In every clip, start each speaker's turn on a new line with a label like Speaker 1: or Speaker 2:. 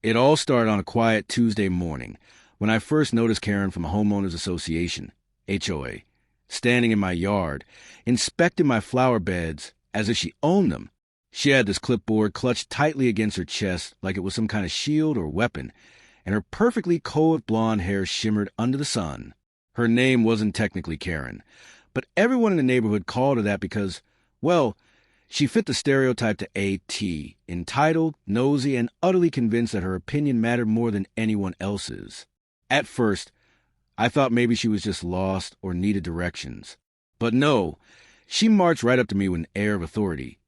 Speaker 1: It all started on a quiet Tuesday morning when I first noticed Karen from Homeowners Association, HOA, standing in my yard, inspecting my flower beds as if she owned them. She had this clipboard clutched tightly against her chest like it was some kind of shield or weapon, and her perfectly coiffed blonde hair shimmered under the sun. Her name wasn't technically Karen, but everyone in the neighborhood called her that because, well, she fit the stereotype to a T, entitled, nosy, and utterly convinced that her opinion mattered more than anyone else's. At first, I thought maybe she was just lost or needed directions. But no, she marched right up to me with an air of authority,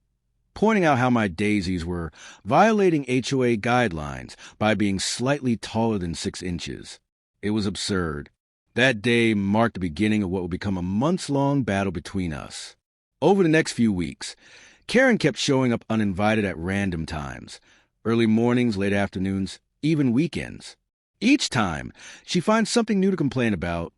Speaker 1: pointing out how my daisies were violating HOA guidelines by being slightly taller than 6 inches. It was absurd. That day marked the beginning of what would become a months-long battle between us. Over the next few weeks, Karen kept showing up uninvited at random times, early mornings, late afternoons, even weekends. Each time, she finds something new to complain about.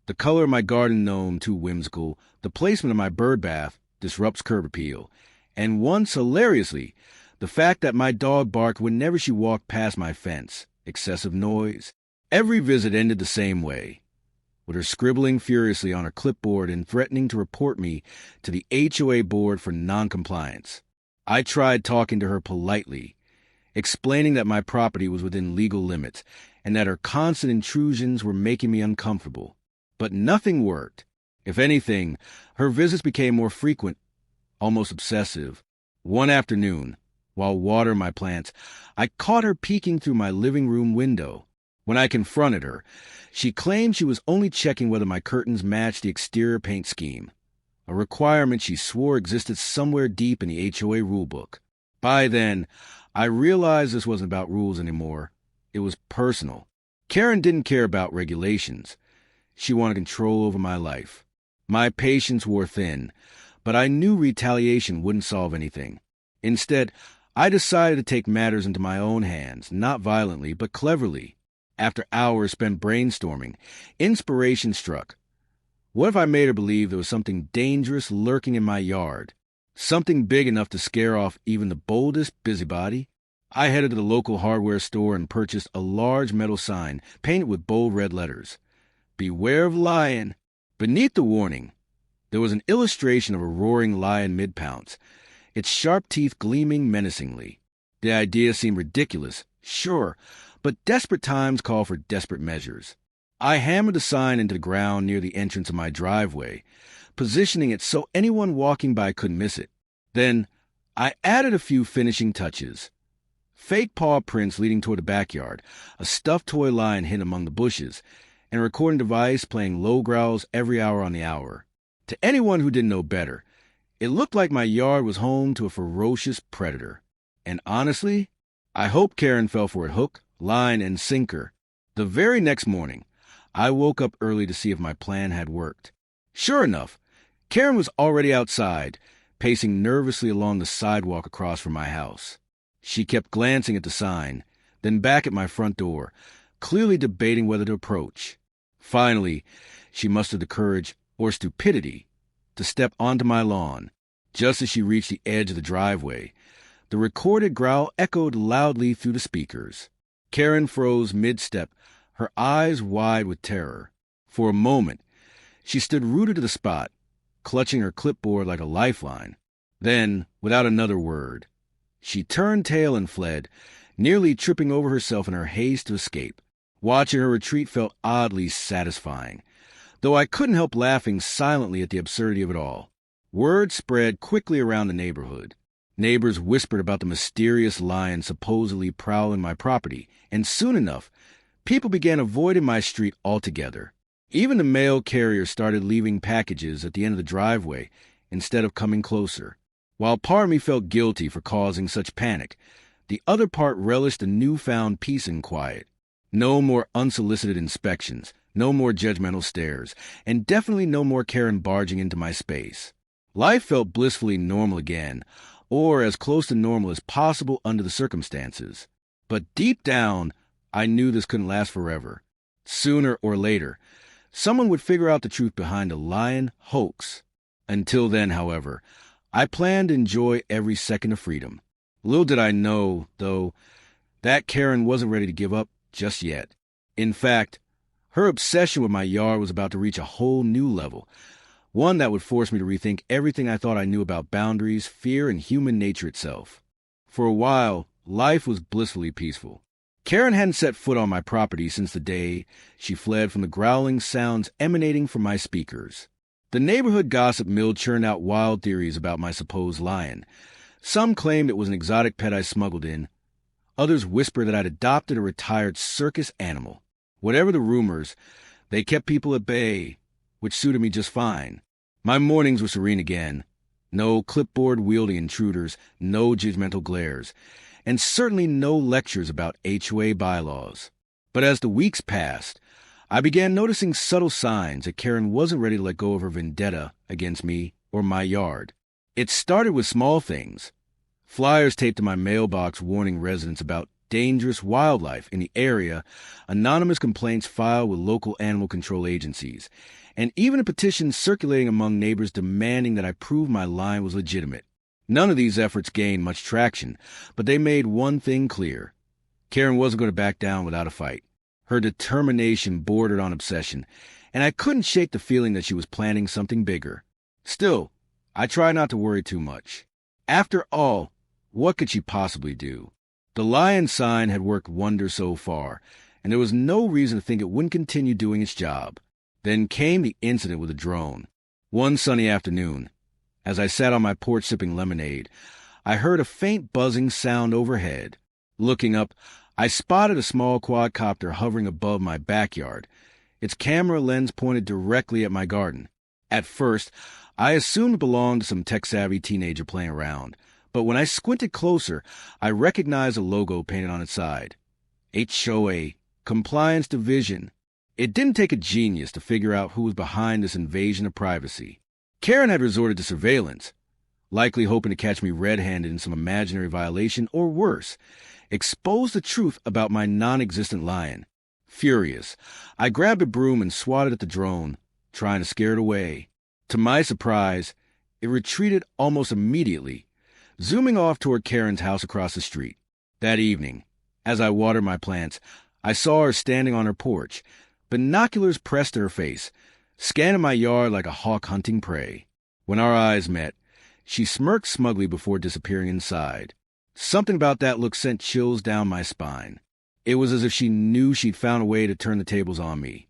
Speaker 1: The color of my garden gnome too whimsical, the placement of my bird bath disrupts curb appeal, and once, hilariously, the fact that my dog barked whenever she walked past my fence, excessive noise. Every visit ended the same way, with her scribbling furiously on her clipboard and threatening to report me to the HOA board for noncompliance. I tried talking to her politely, explaining that my property was within legal limits and that her constant intrusions were making me uncomfortable. But nothing worked. If anything, her visits became more frequent, almost obsessive. One afternoon, while watering my plants, I caught her peeking through my living room window. When I confronted her, she claimed she was only checking whether my curtains matched the exterior paint scheme, a requirement she swore existed somewhere deep in the HOA rulebook. By then, I realized this wasn't about rules anymore. It was personal. Karen didn't care about regulations. She wanted control over my life. My patience wore thin, but I knew retaliation wouldn't solve anything. Instead, I decided to take matters into my own hands, not violently, but cleverly. After hours spent brainstorming, inspiration struck. What if I made her believe there was something dangerous lurking in my yard? Something big enough to scare off even the boldest busybody? I headed to the local hardware store and purchased a large metal sign painted with bold red letters. Beware of lion. Beneath the warning, there was an illustration of a roaring lion mid-pounce, its sharp teeth gleaming menacingly. The idea seemed ridiculous, sure, but desperate times call for desperate measures. I hammered the sign into the ground near the entrance of my driveway, positioning it so anyone walking by couldn't miss it. Then, I added a few finishing touches. Fake paw prints leading toward the backyard, a stuffed toy lion hidden among the bushes, and a recording device playing low growls every hour on the hour. To anyone who didn't know better, it looked like my yard was home to a ferocious predator. And honestly, I hope Karen fell for it hook, line, and sinker. The very next morning, I woke up early to see if my plan had worked. Sure enough, Karen was already outside, pacing nervously along the sidewalk across from my house. She kept glancing at the sign, then back at my front door, clearly debating whether to approach. Finally, she mustered the courage, or stupidity, to step onto my lawn. Just as she reached the edge of the driveway, the recorded growl echoed loudly through the speakers. Karen froze mid-step, her eyes wide with terror. For a moment, she stood rooted to the spot, clutching her clipboard like a lifeline. Then, without another word, she turned tail and fled, nearly tripping over herself in her haste to escape. Watching her retreat felt oddly satisfying, though I couldn't help laughing silently at the absurdity of it all. Word spread quickly around the neighborhood. Neighbors whispered about the mysterious lion supposedly prowling my property, and soon enough, people began avoiding my street altogether. Even the mail carrier started leaving packages at the end of the driveway instead of coming closer. While part of me felt guilty for causing such panic, the other part relished the newfound peace and quiet. No more unsolicited inspections, no more judgmental stares, and definitely no more Karen barging into my space. Life felt blissfully normal again, or as close to normal as possible under the circumstances. But deep down, I knew this couldn't last forever. Sooner or later, someone would figure out the truth behind a lion hoax. Until then, however, I planned to enjoy every second of freedom. Little did I know, though, That Karen wasn't ready to give up just yet. In fact, her obsession with my yard was about to reach a whole new level, one that would force me to rethink everything I thought I knew about boundaries, fear, and human nature itself. For a while, life was blissfully peaceful. Karen hadn't set foot on my property since the day she fled from the growling sounds emanating from my speakers. The neighborhood gossip mill churned out wild theories about my supposed lion. Some claimed it was an exotic pet I smuggled in. Others whispered that I'd adopted a retired circus animal. Whatever the rumors, they kept people at bay, which suited me just fine. My mornings were serene again. No clipboard-wielding intruders, no judgmental glares, and certainly no lectures about HOA bylaws. But as the weeks passed, I began noticing subtle signs that Karen wasn't ready to let go of her vendetta against me or my yard. It started with small things. Flyers taped to my mailbox warning residents about dangerous wildlife in the area, anonymous complaints filed with local animal control agencies, and even a petition circulating among neighbors demanding that I prove my line was legitimate. None of these efforts gained much traction, but they made one thing clear. Karen wasn't going to back down without a fight. Her determination bordered on obsession, and I couldn't shake the feeling that she was planning something bigger. Still, I tried not to worry too much. After all, what could she possibly do? The lion sign had worked wonders so far, and there was no reason to think it wouldn't continue doing its job. Then came the incident with the drone. One sunny afternoon, as I sat on my porch sipping lemonade, I heard a faint buzzing sound overhead. Looking up, I spotted a small quadcopter hovering above my backyard. Its camera lens pointed directly at my garden. At first, I assumed it belonged to some tech-savvy teenager playing around, but when I squinted closer, I recognized a logo painted on its side. HOA, Compliance Division. It didn't take a genius to figure out who was behind this invasion of privacy. Karen had resorted to surveillance, likely hoping to catch me red-handed in some imaginary violation, or worse, expose the truth about my non-existent lion. Furious, I grabbed a broom and swatted at the drone, trying to scare it away. To my surprise, it retreated almost immediately, zooming off toward Karen's house across the street. That evening, as I watered my plants, I saw her standing on her porch, binoculars pressed to her face, scanning my yard like a hawk hunting prey. When our eyes met, she smirked smugly before disappearing inside. Something about that look sent chills down my spine. It was as if she knew she'd found a way to turn the tables on me,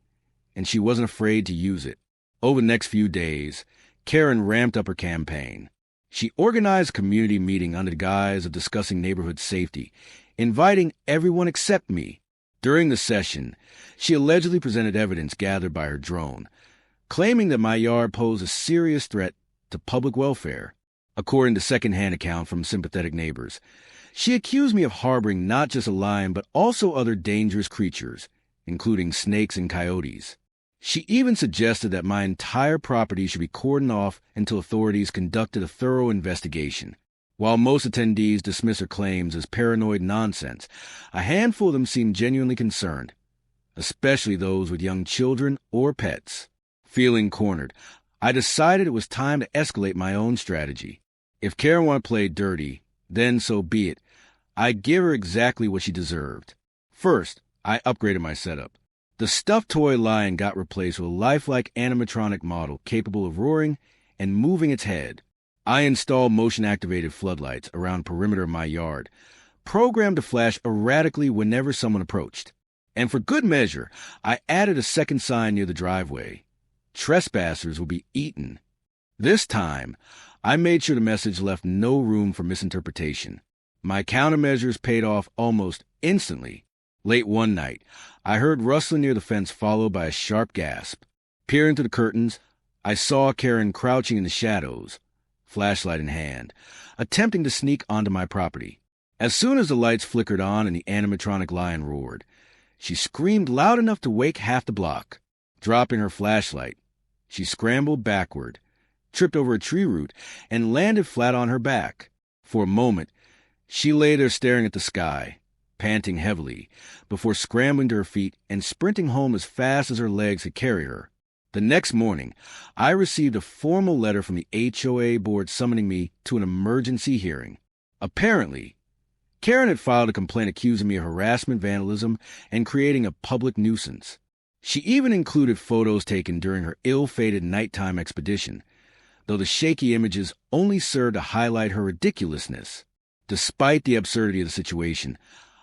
Speaker 1: and she wasn't afraid to use it. Over the next few days, Karen ramped up her campaign. She organized a community meeting under the guise of discussing neighborhood safety, inviting everyone except me. During the session, she allegedly presented evidence gathered by her drone, claiming that my yard posed a serious threat to public welfare. According to second-hand account from sympathetic neighbors, she accused me of harboring not just a lion but also other dangerous creatures, including snakes and coyotes. She even suggested that my entire property should be cordoned off until authorities conducted a thorough investigation. While most attendees dismissed her claims as paranoid nonsense, a handful of them seemed genuinely concerned, especially those with young children or pets. Feeling cornered, I decided it was time to escalate my own strategy. If Karen wanted to play dirty, then so be it. I'd give her exactly what she deserved. First, I upgraded my setup. The stuffed toy lion got replaced with a lifelike animatronic model capable of roaring and moving its head. I installed motion-activated floodlights around the perimeter of my yard, programmed to flash erratically whenever someone approached. And for good measure, I added a second sign near the driveway. Trespassers would be eaten. This time, I made sure the message left no room for misinterpretation. My countermeasures paid off almost instantly. Late one night, I heard rustling near the fence followed by a sharp gasp. Peering through the curtains, I saw Karen crouching in the shadows, flashlight in hand, attempting to sneak onto my property. As soon as the lights flickered on and the animatronic lion roared, she screamed loud enough to wake half the block. Dropping her flashlight, she scrambled backward, tripped over a tree root, and landed flat on her back. For a moment, she lay there staring at the sky, panting heavily, before scrambling to her feet and sprinting home as fast as her legs could carry her. The next morning, I received a formal letter from the HOA board summoning me to an emergency hearing. Apparently, Karen had filed a complaint accusing me of harassment, vandalism, and creating a public nuisance. She even included photos taken during her ill-fated nighttime expedition, though the shaky images only served to highlight her ridiculousness. Despite the absurdity of the situation,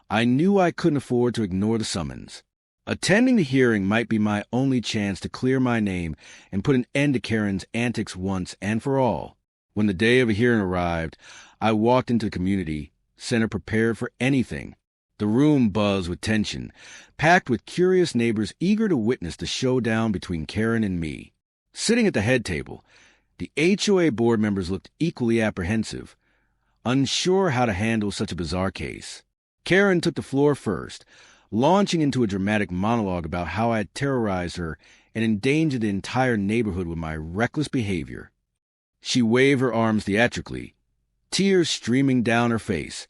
Speaker 1: I knew I couldn't afford to ignore the summons. Attending the hearing might be my only chance to clear my name and put an end to Karen's antics once and for all. When the day of a hearing arrived, I walked into the community center prepared for anything. The room buzzed with tension, packed with curious neighbors eager to witness the showdown between Karen and me. Sitting at the head table, the HOA board members looked equally apprehensive, unsure how to handle such a bizarre case. Karen took the floor first, launching into a dramatic monologue about how I had terrorized her and endangered the entire neighborhood with my reckless behavior. She waved her arms theatrically, tears streaming down her face,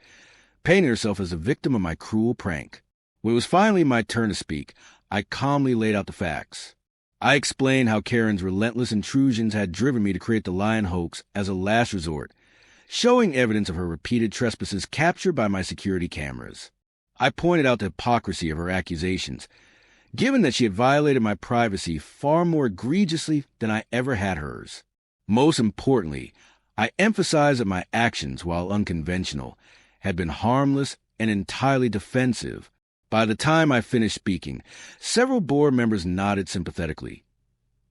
Speaker 1: painting herself as a victim of my cruel prank. When it was finally my turn to speak, I calmly laid out the facts. I explained how Karen's relentless intrusions had driven me to create the lion hoax as a last resort, showing evidence of her repeated trespasses captured by my security cameras. I pointed out the hypocrisy of her accusations, given that she had violated my privacy far more egregiously than I ever had hers. Most importantly, I emphasized that my actions, while unconventional, had been harmless and entirely defensive. By the time I finished speaking, several board members nodded sympathetically,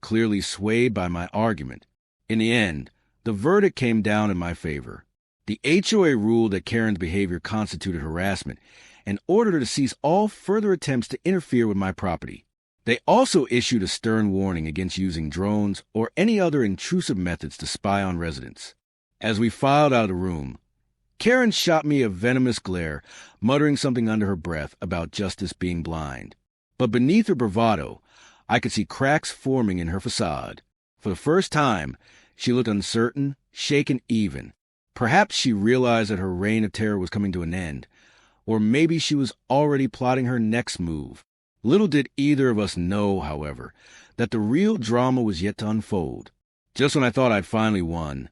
Speaker 1: clearly swayed by my argument. In the end, the verdict came down in my favor. The HOA ruled that Karen's behavior constituted harassment and ordered her to cease all further attempts to interfere with my property. They also issued a stern warning against using drones or any other intrusive methods to spy on residents. As we filed out of the room, Karen shot me a venomous glare, muttering something under her breath about justice being blind. But beneath her bravado, I could see cracks forming in her facade. For the first time, she looked uncertain, shaken even. Perhaps she realized that her reign of terror was coming to an end, or maybe she was already plotting her next move. Little did either of us know, however, that the real drama was yet to unfold. Just when I thought I'd finally won,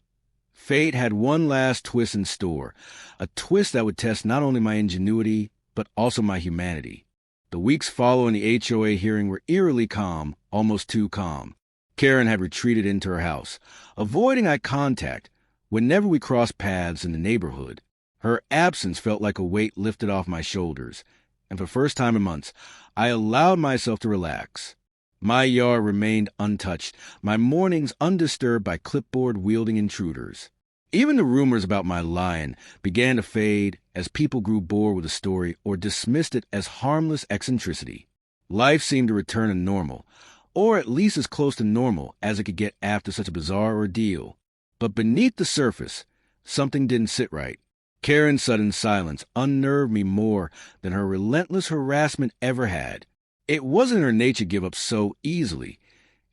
Speaker 1: fate had one last twist in store, a twist that would test not only my ingenuity, but also my humanity. The weeks following the HOA hearing were eerily calm, almost too calm. Karen had retreated into her house, avoiding eye contact whenever we crossed paths in the neighborhood. Her absence felt like a weight lifted off my shoulders, and for the first time in months, I allowed myself to relax. My yard remained untouched, my mornings undisturbed by clipboard-wielding intruders. Even the rumors about my lion began to fade as people grew bored with the story or dismissed it as harmless eccentricity. Life seemed to return to normal, or at least as close to normal as it could get after such a bizarre ordeal. But beneath the surface, something didn't sit right. Karen's sudden silence unnerved me more than her relentless harassment ever had. It wasn't her nature to give up so easily.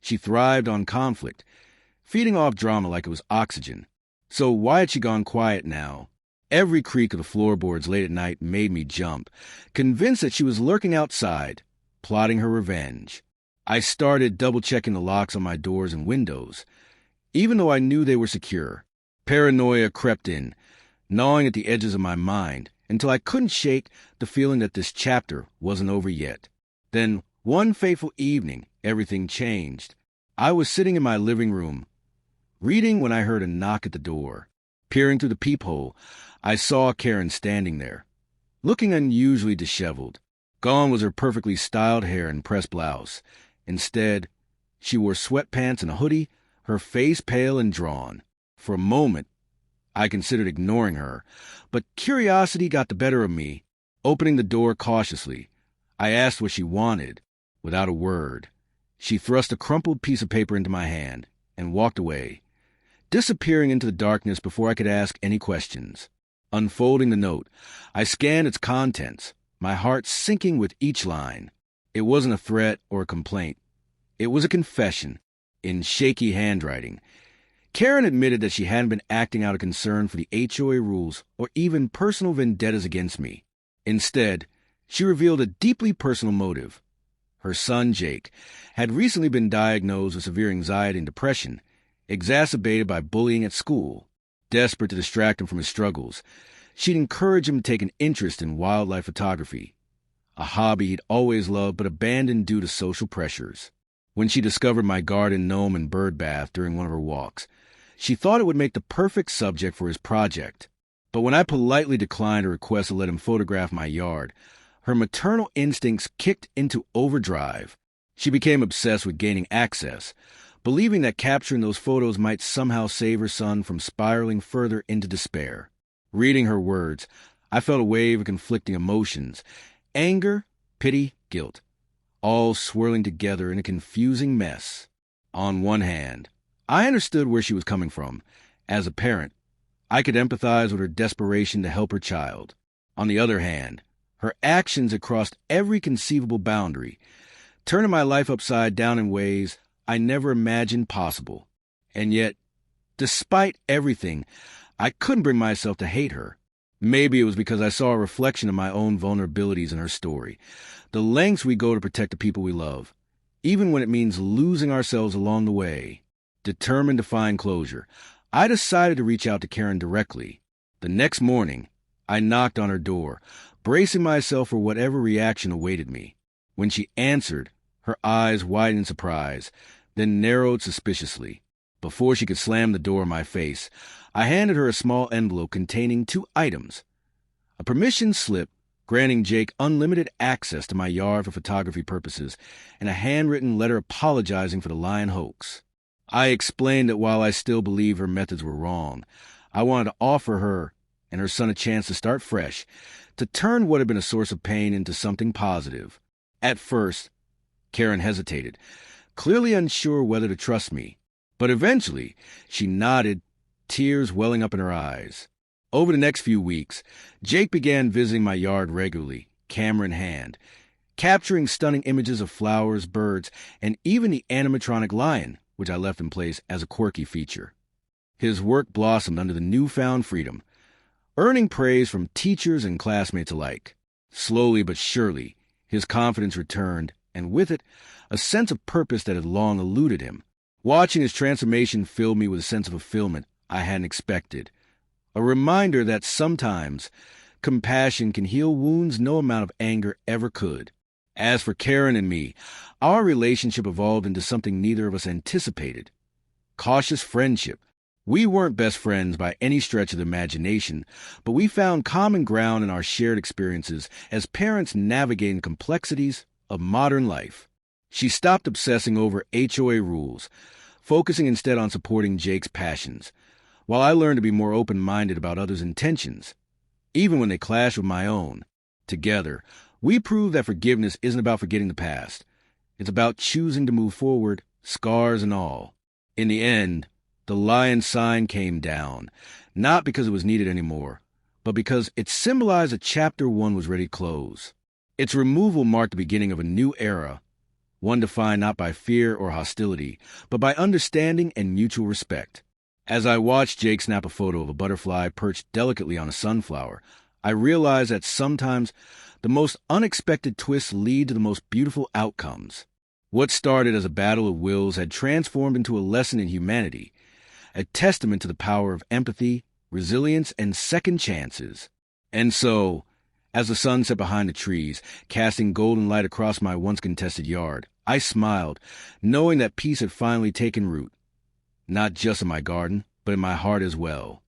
Speaker 1: She thrived on conflict, feeding off drama like it was oxygen. So why had she gone quiet now? Every creak of the floorboards late at night made me jump, convinced that she was lurking outside, plotting her revenge. I started double-checking the locks on my doors and windows, even though I knew they were secure. Paranoia crept in, gnawing at the edges of my mind, until I couldn't shake the feeling that this chapter wasn't over yet. Then, one fateful evening, everything changed. I was sitting in my living room, reading when I heard a knock at the door. Peering through the peephole, I saw Karen standing there, looking unusually disheveled. Gone was her perfectly styled hair and pressed blouse. Instead, she wore sweatpants and a hoodie, her face pale and drawn. For a moment, I considered ignoring her, but curiosity got the better of me. Opening the door cautiously, I asked what she wanted. Without a word, she thrust a crumpled piece of paper into my hand and walked away, disappearing into the darkness before I could ask any questions. Unfolding the note, I scanned its contents, my heart sinking with each line. It wasn't a threat or a complaint. It was a confession, in shaky handwriting. Karen admitted that she hadn't been acting out of concern for the HOA rules or even personal vendettas against me. Instead, she revealed a deeply personal motive. Her son, Jake, had recently been diagnosed with severe anxiety and depression, exacerbated by bullying at school. Desperate to distract him from his struggles, She'd encourage him to take an interest in wildlife photography, a hobby he'd always loved but abandoned due to social pressures. When she discovered my garden gnome and bird bath during one of her walks, she thought it would make the perfect subject for his project. But when I politely declined a request to let him photograph my yard, her maternal instincts kicked into overdrive. She became obsessed with gaining access, believing that capturing those photos might somehow save her son from spiraling further into despair. Reading her words, I felt a wave of conflicting emotions: anger, pity, guilt, all swirling together in a confusing mess. On one hand, I understood where she was coming from. As a parent, I could empathize with her desperation to help her child. On the other hand, her actions had crossed every conceivable boundary, turning my life upside down in ways I never imagined possible. And yet, despite everything, I couldn't bring myself to hate her. Maybe it was because I saw a reflection of my own vulnerabilities in her story, the lengths we go to protect the people we love, even when it means losing ourselves along the way. Determined to find closure, I decided to reach out to Karen directly. The next morning, I knocked on her door, bracing myself for whatever reaction awaited me. When she answered, her eyes widened in surprise, then narrowed suspiciously. Before she could slam the door in my face, I handed her a small envelope containing 2 items: a permission slip granting Jake unlimited access to my yard for photography purposes, and a handwritten letter apologizing for the lion hoax. I explained that while I still believe her methods were wrong, I wanted to offer her and her son a chance to start fresh, to turn what had been a source of pain into something positive. At first, Karen hesitated, clearly unsure whether to trust me, but eventually she nodded, tears welling up in her eyes. Over the next few weeks, Jake began visiting my yard regularly, camera in hand, capturing stunning images of flowers, birds, and even the animatronic lion, which I left in place as a quirky feature. His work blossomed under the newfound freedom, earning praise from teachers and classmates alike. Slowly but surely, his confidence returned, and with it, a sense of purpose that had long eluded him. Watching his transformation filled me with a sense of fulfillment I hadn't expected. A reminder that sometimes compassion can heal wounds no amount of anger ever could. As for Karen and me, our relationship evolved into something neither of us anticipated: cautious friendship. We weren't best friends by any stretch of the imagination, but we found common ground in our shared experiences as parents navigating the complexities of modern life. She stopped obsessing over HOA rules, focusing instead on supporting Jake's passions, while I learned to be more open-minded about others' intentions, even when they clashed with my own. Together, we proved that forgiveness isn't about forgetting the past. It's about choosing to move forward, scars and all. In the end, the lion sign came down, not because it was needed anymore, but because it symbolized that Chapter 1 was ready to close. Its removal marked the beginning of a new era, one defined not by fear or hostility, but by understanding and mutual respect. As I watched Jake snap a photo of a butterfly perched delicately on a sunflower, I realized that sometimes the most unexpected twists lead to the most beautiful outcomes. What started as a battle of wills had transformed into a lesson in humanity, a testament to the power of empathy, resilience, and second chances. And so, as the sun set behind the trees, casting golden light across my once contested yard, I smiled, knowing that peace had finally taken root, not just in my garden, but in my heart as well.